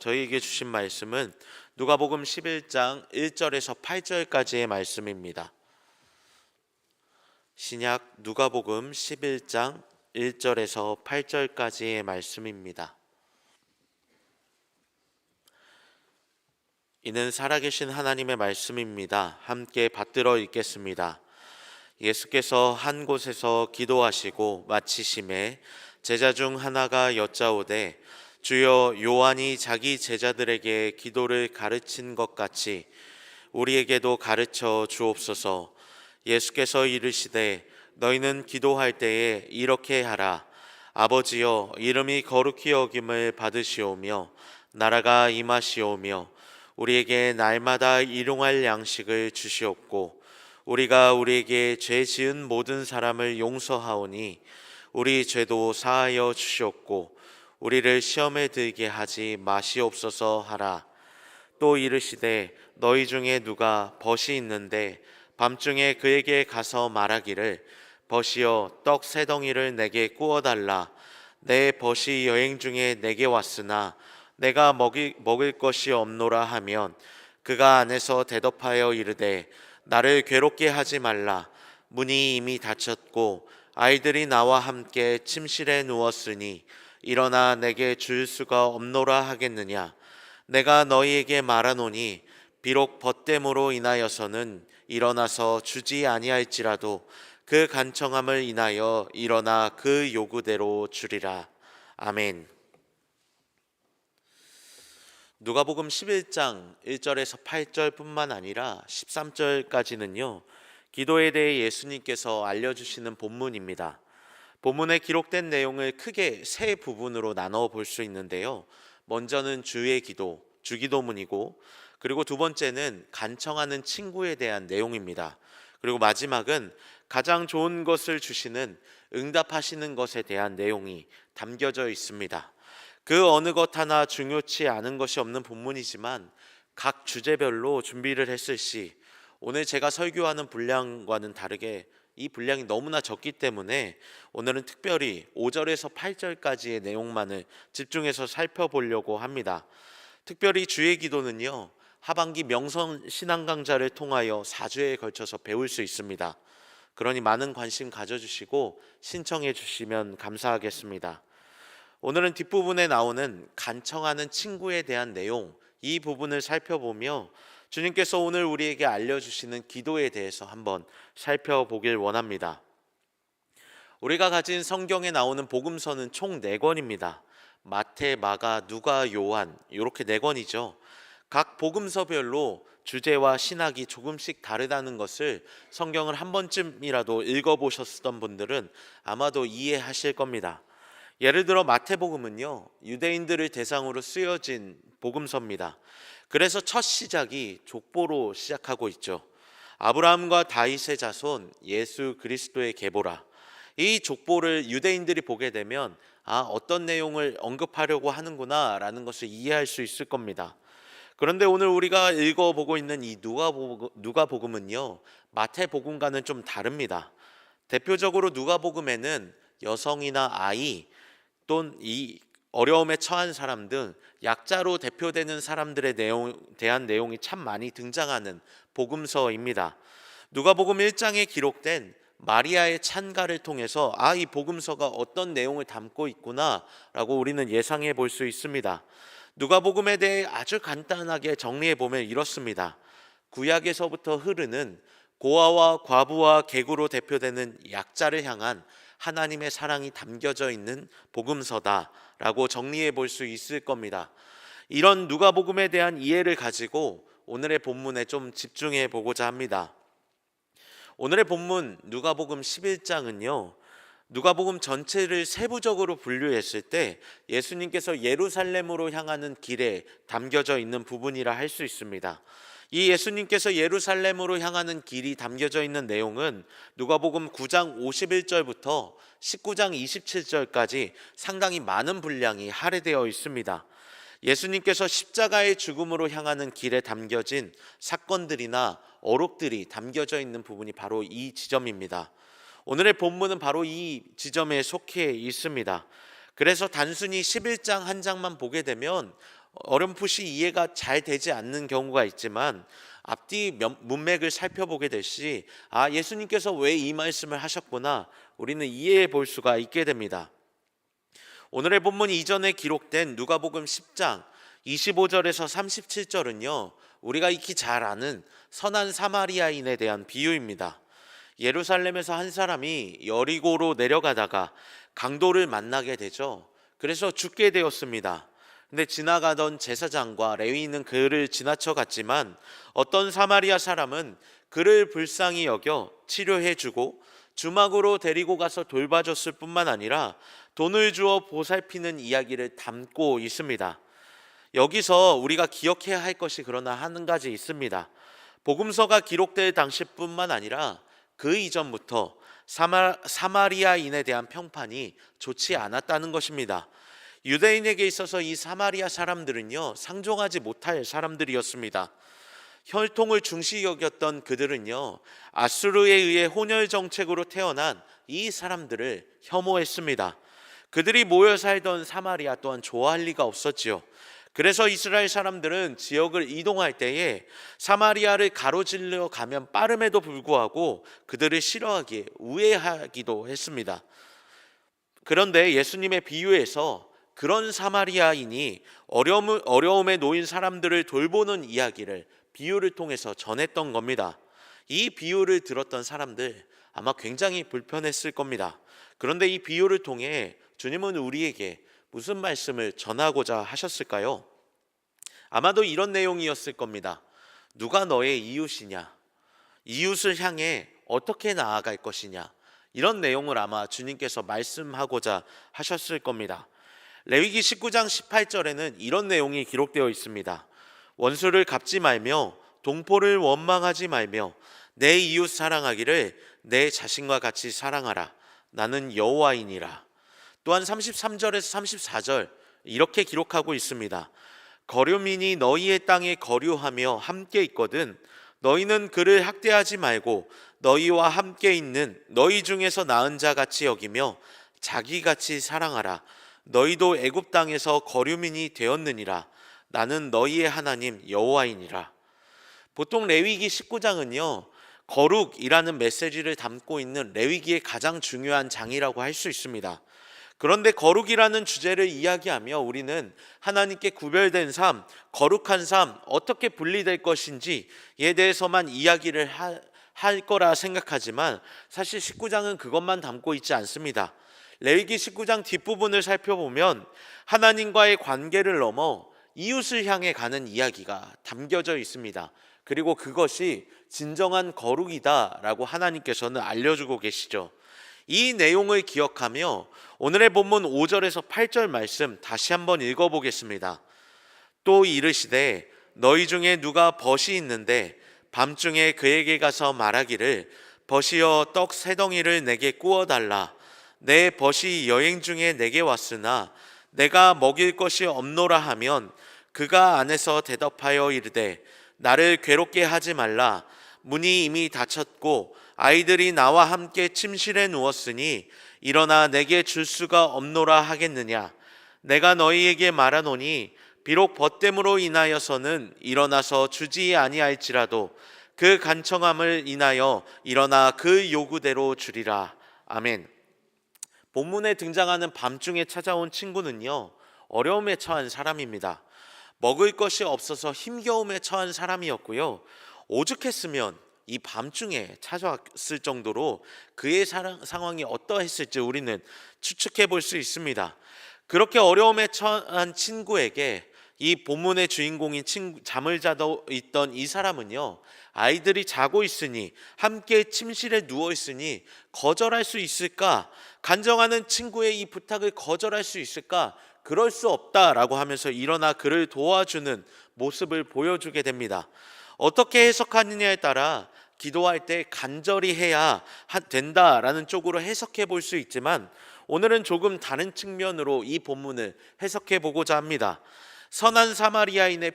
저희에게 주신 말씀은 누가복음 11장 1절에서 8절까지의 말씀입니다. 신약 누가복음 11장 1절에서 8절까지의 말씀입니다. 이는 살아계신 하나님의 말씀입니다. 함께 받들어 읽겠습니다. 예수께서 한 곳에서 기도하시고 마치심에 제자 중 하나가 여짜오되 주여, 요한이 자기 제자들에게 기도를 가르친 것 같이 우리에게도 가르쳐 주옵소서. 예수께서 이르시되 너희는 기도할 때에 이렇게 하라. 아버지여, 이름이 거룩히 여김을 받으시오며 나라가 임하시오며 우리에게 날마다 일용할 양식을 주시옵고 우리가 우리에게 죄 지은 모든 사람을 용서하오니 우리 죄도 사하여 주시옵고 우리를 시험에 들게 하지 마시옵소서 하라. 또 이르시되 너희 중에 누가 벗이 있는데 밤중에 그에게 가서 말하기를 벗이여, 떡 세 덩이를 내게 구워달라. 내 벗이 여행 중에 내게 왔으나 내가 먹을 것이 없노라 하면 그가 안에서 대답하여 이르되 나를 괴롭게 하지 말라. 문이 이미 닫혔고 아이들이 나와 함께 침실에 누웠으니 일어나 내게 줄 수가 없노라 하겠느냐. 내가 너희에게 말하노니 비록 벗됨으로 인하여서는 일어나서 주지 아니할지라도 그 간청함을 인하여 일어나 그 요구대로 주리라. 아멘. 누가복음 11장 1절에서 8절뿐만 아니라 13절까지는요, 기도에 대해 예수님께서 알려주시는 본문입니다. 본문에 기록된 내용을 크게 세 부분으로 나눠 볼 수 있는데요. 먼저는 주의 기도, 주기도문이고, 그리고 두 번째는 간청하는 친구에 대한 내용입니다. 그리고 마지막은 가장 좋은 것을 주시는 응답하시는 것에 대한 내용이 담겨져 있습니다. 그 어느 것 하나 중요치 않은 것이 없는 본문이지만 각 주제별로 준비를 했을 시 오늘 제가 설교하는 분량과는 다르게 이 분량이 너무나 적기 때문에 오늘은 특별히 5절에서 8절까지의 내용만을 집중해서 살펴보려고 합니다. 특별히 주의 기도는요, 하반기 명성 신앙 강좌를 통하여 4주에 걸쳐서 배울 수 있습니다. 그러니 많은 관심 가져주시고 신청해 주시면 감사하겠습니다. 오늘은 뒷부분에 나오는 간청하는 친구에 대한 내용, 이 부분을 살펴보며 주님께서 오늘 우리에게 알려주시는 기도에 대해서 한번 살펴보길 원합니다. 우리가 가진 성경에 나오는 복음서는 총 4권입니다. 마태, 마가, 누가, 요한, 이렇게 4권이죠. 각 복음서별로 주제와 신학이 조금씩 다르다는 것을 성경을 한 번쯤이라도 읽어보셨던 분들은 아마도 이해하실 겁니다. 예를 들어 마태복음은요, 유대인들을 대상으로 쓰여진 복음서입니다. 그래서 첫 시작이 족보로 시작하고 있죠. 아브라함과 다윗의 자손 예수 그리스도의 계보라. 이 족보를 유대인들이 보게 되면 어떤 내용을 언급하려고 하는구나 라는 것을 이해할 수 있을 겁니다. 그런데 오늘 우리가 읽어보고 있는 이 누가복음은요, 마태복음과는 좀 다릅니다. 대표적으로 누가복음에는 여성이나 아이 또는 이 어려움에 처한 사람 등 약자로 대표되는 사람들에 대한 내용이 참 많이 등장하는 복음서입니다. 누가복음 1장에 기록된 마리아의 찬가를 통해서 이 복음서가 어떤 내용을 담고 있구나라고 우리는 예상해 볼 수 있습니다. 누가복음에 대해 아주 간단하게 정리해 보면 이렇습니다. 구약에서부터 흐르는 고아와 과부와 객으로 대표되는 약자를 향한 하나님의 사랑이 담겨져 있는 복음서다라고 정리해 볼 수 있을 겁니다. 이런 누가복음에 대한 이해를 가지고 오늘의 본문에 좀 집중해 보고자 합니다. 오늘의 본문 누가복음 11장은요, 누가복음 전체를 세부적으로 분류했을 때 예수님께서 예루살렘으로 향하는 길에 담겨져 있는 부분이라 할 수 있습니다. 이 예수님께서 예루살렘으로 향하는 길이 담겨져 있는 내용은 누가복음 9장 51절부터 19장 27절까지 상당히 많은 분량이 할애되어 있습니다. 예수님께서 십자가의 죽음으로 향하는 길에 담겨진 사건들이나 어록들이 담겨져 있는 부분이 바로 이 지점입니다. 오늘의 본문은 바로 이 지점에 속해 있습니다. 그래서 단순히 11장 한 장만 보게 되면 어렴풋이 이해가 잘 되지 않는 경우가 있지만 앞뒤 문맥을 살펴보게 될 시 예수님께서 왜 이 말씀을 하셨구나 우리는 이해해 볼 수가 있게 됩니다. 오늘의 본문 이전에 기록된 누가복음 10장 25절에서 37절은요 우리가 익히 잘 아는 선한 사마리아인에 대한 비유입니다. 예루살렘에서 한 사람이 여리고로 내려가다가 강도를 만나게 되죠. 그래서 죽게 되었습니다. 근데 지나가던 제사장과 레위인은 그를 지나쳐 갔지만 어떤 사마리아 사람은 그를 불쌍히 여겨 치료해주고 주막으로 데리고 가서 돌봐줬을 뿐만 아니라 돈을 주어 보살피는 이야기를 담고 있습니다. 여기서 우리가 기억해야 할 것이 그러나 한 가지 있습니다. 복음서가 기록될 당시뿐만 아니라 그 이전부터 사마리아인에 대한 평판이 좋지 않았다는 것입니다. 유대인에게 있어서 이 사마리아 사람들은요 상종하지 못할 사람들이었습니다. 혈통을 중시 여겼던 그들은요 아수르에 의해 혼혈 정책으로 태어난 이 사람들을 혐오했습니다. 그들이 모여 살던 사마리아 또한 좋아할 리가 없었지요. 그래서 이스라엘 사람들은 지역을 이동할 때에 사마리아를 가로질러 가면 빠름에도 불구하고 그들을 싫어하기에 우애하기도 했습니다. 그런데 예수님의 비유에서 그런 사마리아인이 어려움에 놓인 사람들을 돌보는 이야기를 비유를 통해서 전했던 겁니다. 이 비유를 들었던 사람들 아마 굉장히 불편했을 겁니다. 그런데 이 비유를 통해 주님은 우리에게 무슨 말씀을 전하고자 하셨을까요? 아마도 이런 내용이었을 겁니다. 누가 너의 이웃이냐? 이웃을 향해 어떻게 나아갈 것이냐? 이런 내용을 아마 주님께서 말씀하고자 하셨을 겁니다. 레위기 19장 18절에는 이런 내용이 기록되어 있습니다. 원수를 갚지 말며 동포를 원망하지 말며 내 이웃 사랑하기를 내 자신과 같이 사랑하라. 나는 여호와이니라. 또한 33절에서 34절 이렇게 기록하고 있습니다. 거류민이 너희의 땅에 거류하며 함께 있거든 너희는 그를 학대하지 말고 너희와 함께 있는 너희 중에서 나은 자 같이 여기며 자기같이 사랑하라. 너희도 애굽 땅에서 거류민이 되었느니라. 나는 너희의 하나님 여호와이니라. 보통 레위기 19장은요 거룩이라는 메시지를 담고 있는 레위기의 가장 중요한 장이라고 할 수 있습니다. 그런데 거룩이라는 주제를 이야기하며 우리는 하나님께 구별된 삶, 거룩한 삶, 어떻게 분리될 것인지에 대해서만 이야기를 할 거라 생각하지만 사실 19장은 그것만 담고 있지 않습니다. 레위기 19장 뒷부분을 살펴보면 하나님과의 관계를 넘어 이웃을 향해 가는 이야기가 담겨져 있습니다. 그리고 그것이 진정한 거룩이다라고 하나님께서는 알려주고 계시죠. 이 내용을 기억하며 오늘의 본문 5절에서 8절 말씀 다시 한번 읽어보겠습니다. 또 이르시되 너희 중에 누가 벗이 있는데 밤중에 그에게 가서 말하기를 벗이여 떡 세 덩이를 내게 구워달라. 내 벗이 여행 중에 내게 왔으나 내가 먹일 것이 없노라 하면 그가 안에서 대답하여 이르되 나를 괴롭게 하지 말라. 문이 이미 닫혔고 아이들이 나와 함께 침실에 누웠으니 일어나 내게 줄 수가 없노라 하겠느냐. 내가 너희에게 말하노니 비록 벗됨으로 인하여서는 일어나서 주지 아니할지라도 그 간청함을 인하여 일어나 그 요구대로 주리라. 아멘. 본문에 등장하는 밤중에 찾아온 친구는요 어려움에 처한 사람입니다. 먹을 것이 없어서 힘겨움에 처한 사람이었고요 오죽했으면 이 밤중에 찾아왔을 정도로 그의 상황이 어떠했을지 우리는 추측해 볼 수 있습니다. 그렇게 어려움에 처한 친구에게 이 본문의 주인공인 잠을 자고 있던 이 사람은요 아이들이 자고 있으니 함께 침실에 누워 있으니 거절할 수 있을까? 간청하는 친구의 이 부탁을 거절할 수 있을까? 그럴 수 없다라고 하면서 일어나 그를 도와주는 모습을 보여주게 됩니다. 어떻게 해석하느냐에 따라 기도할 때 간절히 해야 된다라는 쪽으로 해석해 볼 수 있지만 오늘은 조금 다른 측면으로 이 본문을 해석해 보고자 합니다. 선한 사마리아인의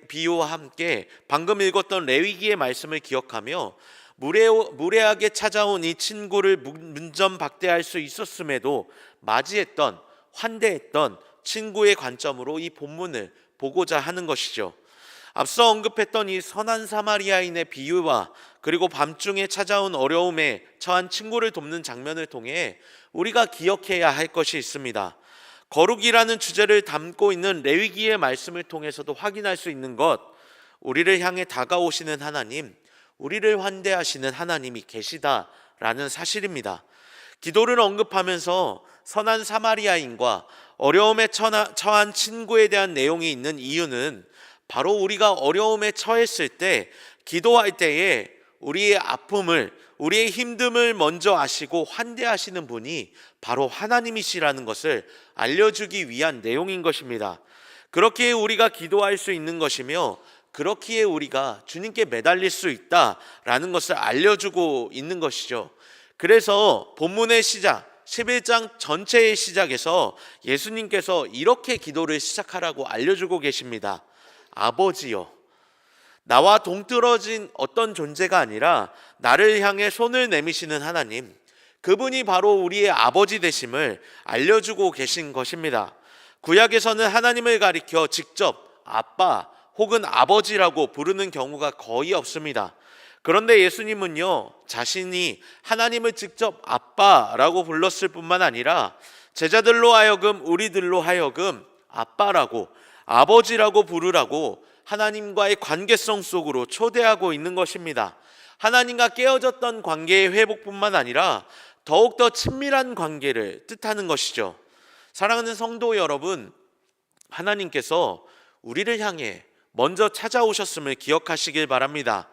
비유와 함께 방금 읽었던 레위기의 말씀을 기억하며 무례하게 찾아온 이 친구를 문전박대할 수 있었음에도 맞이했던 환대했던 친구의 관점으로 이 본문을 보고자 하는 것이죠. 앞서 언급했던 이 선한 사마리아인의 비유와 그리고 밤중에 찾아온 어려움에 처한 친구를 돕는 장면을 통해 우리가 기억해야 할 것이 있습니다. 거룩이라는 주제를 담고 있는 레위기의 말씀을 통해서도 확인할 수 있는 것, 우리를 향해 다가오시는 하나님, 우리를 환대하시는 하나님이 계시다라는 사실입니다. 기도를 언급하면서 선한 사마리아인과 어려움에 처한 친구에 대한 내용이 있는 이유는 바로 우리가 어려움에 처했을 때, 기도할 때에 우리의 아픔을, 우리의 힘듦을 먼저 아시고 환대하시는 분이 바로 하나님이시라는 것을 알려주기 위한 내용인 것입니다. 그렇기에 우리가 기도할 수 있는 것이며, 그렇기에 우리가 주님께 매달릴 수 있다라는 것을 알려주고 있는 것이죠. 그래서 본문의 시작, 11장 전체의 시작에서 예수님께서 이렇게 기도를 시작하라고 알려주고 계십니다. 아버지여, 나와 동떨어진 어떤 존재가 아니라 나를 향해 손을 내미시는 하나님, 그분이 바로 우리의 아버지 되심을 알려주고 계신 것입니다. 구약에서는 하나님을 가리켜 직접 아빠 혹은 아버지라고 부르는 경우가 거의 없습니다. 그런데 예수님은요, 자신이 하나님을 직접 아빠라고 불렀을 뿐만 아니라 제자들로 하여금, 우리들로 하여금 아빠라고, 아버지라고 부르라고 하나님과의 관계성 속으로 초대하고 있는 것입니다. 하나님과 깨어졌던 관계의 회복뿐만 아니라 더욱더 친밀한 관계를 뜻하는 것이죠. 사랑하는 성도 여러분, 하나님께서 우리를 향해 먼저 찾아오셨음을 기억하시길 바랍니다.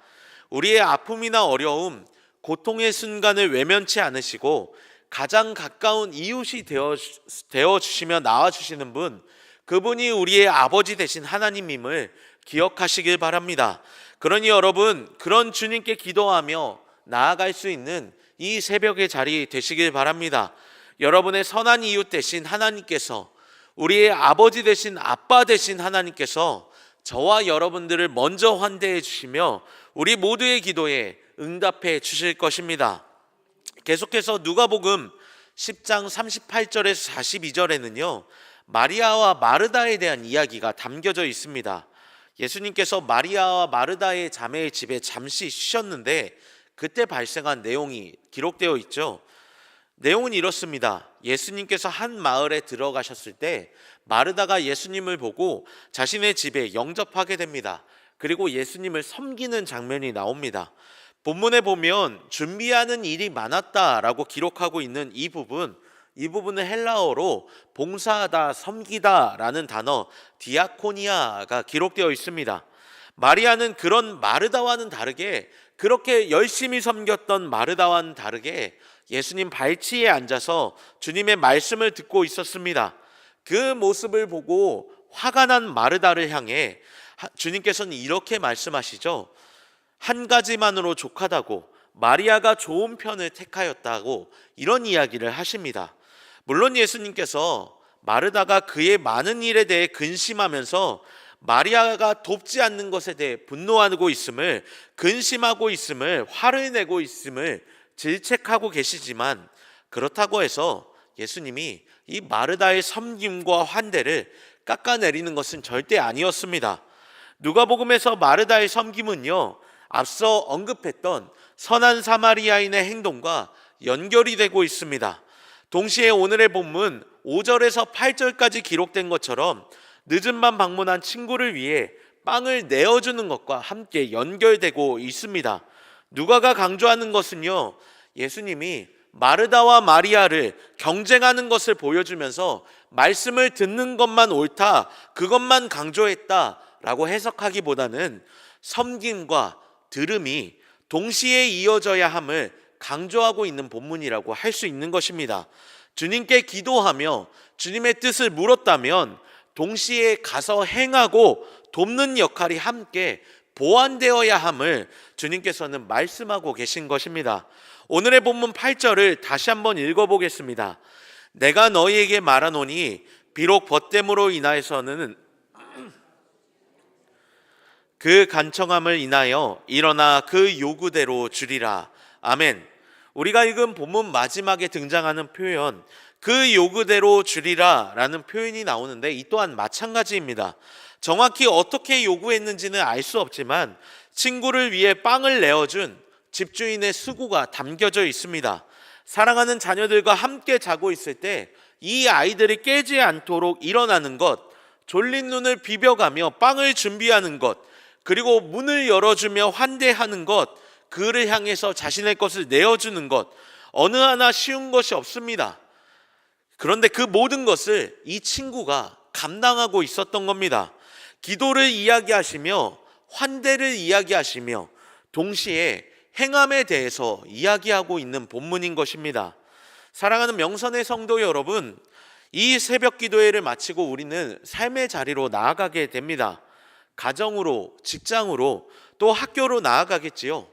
우리의 아픔이나 어려움, 고통의 순간을 외면치 않으시고 가장 가까운 이웃이 되어 주시며 나와 주시는 분, 그분이 우리의 아버지 되신 하나님임을 기억하시길 바랍니다. 그러니 여러분, 그런 주님께 기도하며 나아갈 수 있는 이 새벽의 자리 되시길 바랍니다. 여러분의 선한 이웃 되신 하나님께서, 우리의 아버지 되신 아빠 되신 하나님께서 저와 여러분들을 먼저 환대해 주시며 우리 모두의 기도에 응답해 주실 것입니다. 계속해서 누가복음 10장 38절에서 42절에는요, 마리아와 마르다에 대한 이야기가 담겨져 있습니다. 예수님께서 마리아와 마르다의 자매의 집에 잠시 쉬셨는데 그때 발생한 내용이 기록되어 있죠. 내용은 이렇습니다. 예수님께서 한 마을에 들어가셨을 때 마르다가 예수님을 보고 자신의 집에 영접하게 됩니다. 그리고 예수님을 섬기는 장면이 나옵니다. 본문에 보면 준비하는 일이 많았다라고 기록하고 있는 이 부분은 헬라어로 봉사하다, 섬기다라는 단어 디아코니아가 기록되어 있습니다. 마리아는 그런 마르다와는 다르게, 그렇게 열심히 섬겼던 마르다와는 다르게 예수님 발치에 앉아서 주님의 말씀을 듣고 있었습니다. 그 모습을 보고 화가 난 마르다를 향해 주님께서는 이렇게 말씀하시죠. 한 가지만으로 족하다고, 마리아가 좋은 편을 택하였다고 이런 이야기를 하십니다. 물론 예수님께서 마르다가 그의 많은 일에 대해 근심하면서 마리아가 돕지 않는 것에 대해 분노하고 있음을, 근심하고 있음을, 화를 내고 있음을 질책하고 계시지만, 그렇다고 해서 예수님이 이 마르다의 섬김과 환대를 깎아내리는 것은 절대 아니었습니다. 누가복음에서 마르다의 섬김은요, 앞서 언급했던 선한 사마리아인의 행동과 연결이 되고 있습니다. 동시에 오늘의 본문 5절에서 8절까지 기록된 것처럼 늦은 밤 방문한 친구를 위해 빵을 내어주는 것과 함께 연결되고 있습니다. 누가가 강조하는 것은요, 예수님이 마르다와 마리아를 경쟁하는 것을 보여주면서 말씀을 듣는 것만 옳다, 그것만 강조했다라고 해석하기보다는 섬김과 들음이 동시에 이어져야 함을 강조하고 있는 본문이라고 할 수 있는 것입니다. 주님께 기도하며 주님의 뜻을 물었다면 동시에 가서 행하고 돕는 역할이 함께 보완되어야 함을 주님께서는 말씀하고 계신 것입니다. 오늘의 본문 8절을 다시 한번 읽어보겠습니다. 내가 너희에게 말하노니 비록 벗됨으로 인하여서는 그 간청함을 인하여 일어나 그 요구대로 주리라. 아멘. 우리가 읽은 본문 마지막에 등장하는 표현, 그 요구대로 주리라 라는 표현이 나오는데 이 또한 마찬가지입니다. 정확히 어떻게 요구했는지는 알 수 없지만 친구를 위해 빵을 내어준 집주인의 수고가 담겨져 있습니다. 사랑하는 자녀들과 함께 자고 있을 때 이 아이들이 깨지 않도록 일어나는 것, 졸린 눈을 비벼가며 빵을 준비하는 것, 그리고 문을 열어주며 환대하는 것, 그를 향해서 자신의 것을 내어주는 것, 어느 하나 쉬운 것이 없습니다. 그런데 그 모든 것을 이 친구가 감당하고 있었던 겁니다. 기도를 이야기하시며 환대를 이야기하시며 동시에 행함에 대해서 이야기하고 있는 본문인 것입니다. 사랑하는 명선의 성도 여러분, 이 새벽 기도회를 마치고 우리는 삶의 자리로 나아가게 됩니다. 가정으로, 직장으로, 또 학교로 나아가겠지요.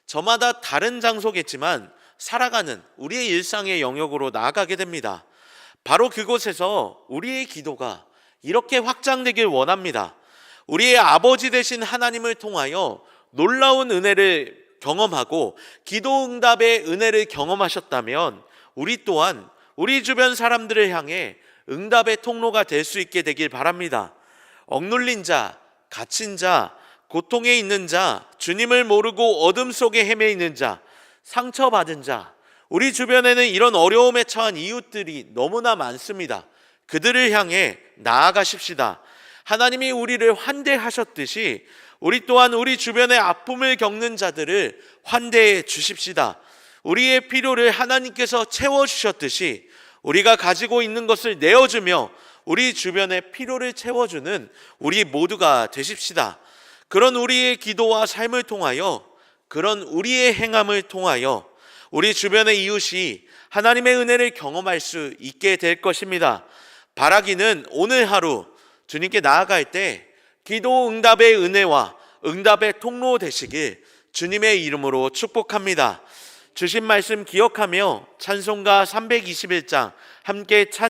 저마다 다른 장소겠지만 살아가는 우리의 일상의 영역으로 나아가게 됩니다. 바로 그곳에서 우리의 기도가 이렇게 확장되길 원합니다. 우리의 아버지 되신 하나님을 통하여 놀라운 은혜를 경험하고 기도 응답의 은혜를 경험하셨다면 우리 또한 우리 주변 사람들을 향해 응답의 통로가 될 수 있게 되길 바랍니다. 억눌린 자, 갇힌 자, 고통에 있는 자, 주님을 모르고 어둠 속에 헤매 있는 자, 상처받은 자, 우리 주변에는 이런 어려움에 처한 이웃들이 너무나 많습니다. 그들을 향해 나아가십시다. 하나님이 우리를 환대하셨듯이 우리 또한 우리 주변의 아픔을 겪는 자들을 환대해 주십시다. 우리의 필요를 하나님께서 채워주셨듯이 우리가 가지고 있는 것을 내어주며 우리 주변의 필요를 채워주는 우리 모두가 되십시다. 그런 우리의 기도와 삶을 통하여, 그런 우리의 행함을 통하여 우리 주변의 이웃이 하나님의 은혜를 경험할 수 있게 될 것입니다. 바라기는 오늘 하루 주님께 나아갈 때 기도 응답의 은혜와 응답의 통로 되시길 주님의 이름으로 축복합니다. 주신 말씀 기억하며 찬송가 321장 함께